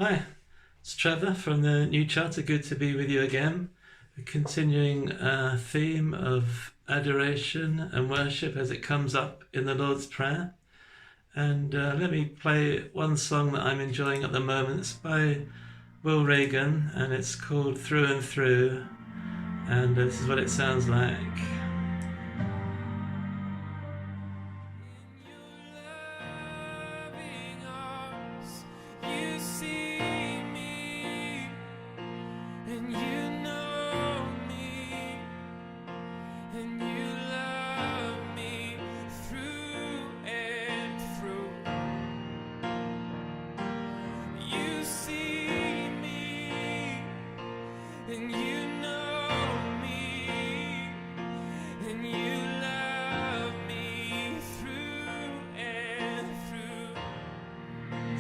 Hi, it's Trevor from the New Charter. Good to be with you again. A continuing theme of adoration and worship as it comes up in the Lord's Prayer. And let me play one song that I'm enjoying at the moment. It's by Will Reagan and it's called Through and Through. And this is what it sounds like.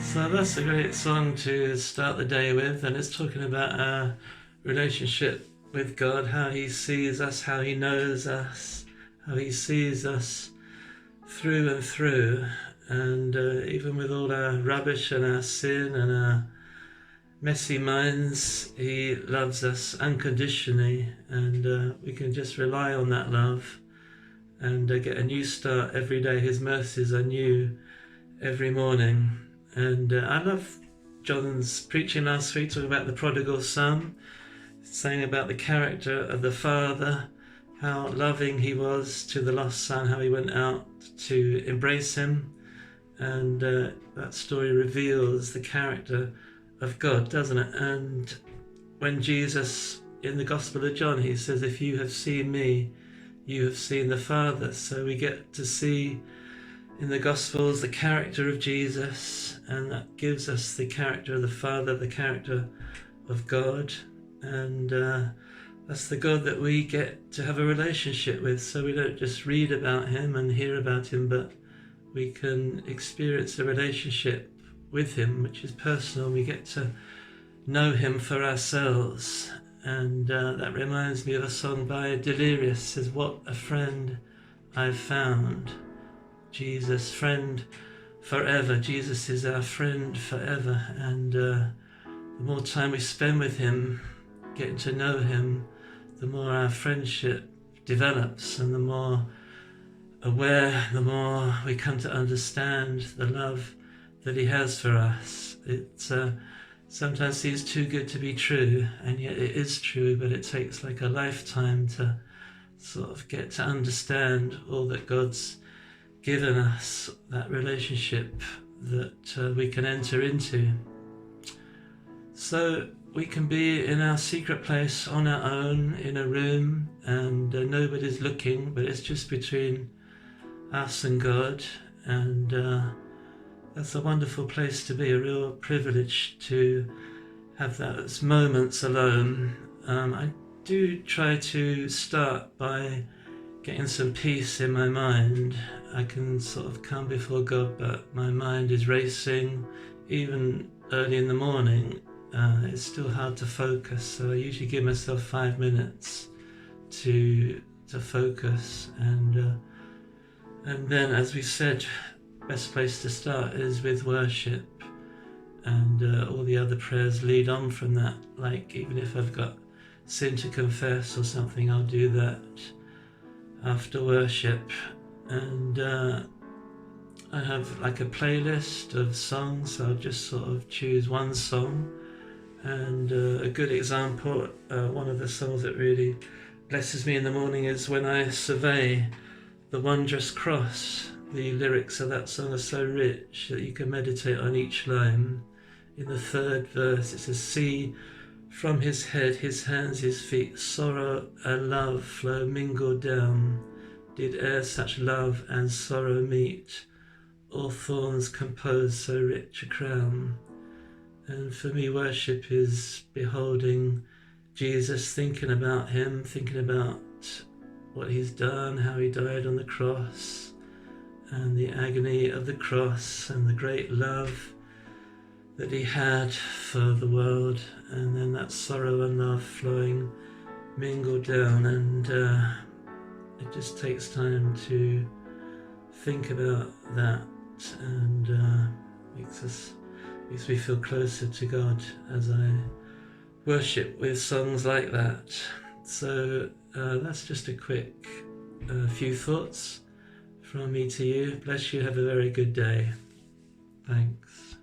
So that's a great song to start the day with, and it's talking about our relationship with God, how He sees us, how He knows us, how He sees us through and through, and even with all our rubbish and our sin and our messy minds, He loves us unconditionally, and we can just rely on that love and get a new start every day. His mercies are new every morning. And I love John's preaching last week, talking about the prodigal son, saying about the character of the father, how loving he was to the lost son, how he went out to embrace him. And that story reveals the character of God, doesn't it? And when Jesus, in the Gospel of John, he says, if you have seen me, you have seen the Father. So we get to see in the Gospels the character of Jesus, and that gives us the character of the Father, the character of God, and that's the God that we get to have a relationship with. So we don't just read about Him and hear about Him, but we can experience a relationship with Him, which is personal. We get to know Him for ourselves, and that reminds me of a song by Delirious. It says, what a friend I've found. Jesus, friend forever. Jesus is our friend forever, and the more time we spend with Him, getting to know Him, the more our friendship develops, and the more aware, the more we come to understand the love that He has for us. It's sometimes seems too good to be true, and yet it is true, but it takes like a lifetime to sort of get to understand all that God's given us, that relationship that we can enter into. So we can be in our secret place on our own in a room, and nobody's looking, but it's just between us and God, and that's a wonderful place to be, a real privilege to have those moments alone. I do try to start by getting some peace in my mind. I can sort of come before God, but my mind is racing. Even early in the morning, it's still hard to focus. So I usually give myself 5 minutes to focus, and then, as we said, best place to start is with worship, and all the other prayers lead on from that. Like even if I've got sin to confess or something, I'll do that after worship. And I have like a playlist of songs, so I'll just sort of choose one song. And a good example, one of the songs that really blesses me in the morning is When I Survey the Wondrous Cross. The lyrics of that song are so rich that you can meditate on each line. In the third verse it says, see from His head, His hands, His feet, sorrow and love flow mingled down. Did e'er such love and sorrow meet, all thorns compose so rich a crown. And for me, worship is beholding Jesus, thinking about Him, thinking about what He's done, how He died on the cross, and the agony of the cross, and the great love that He had for the world, and then that sorrow and love flowing mingled down. And it just takes time to think about that, and Makes me feel closer to God as I worship with songs like that. So that's just a quick few thoughts from me to you. Bless you. Have a very good day. Thanks.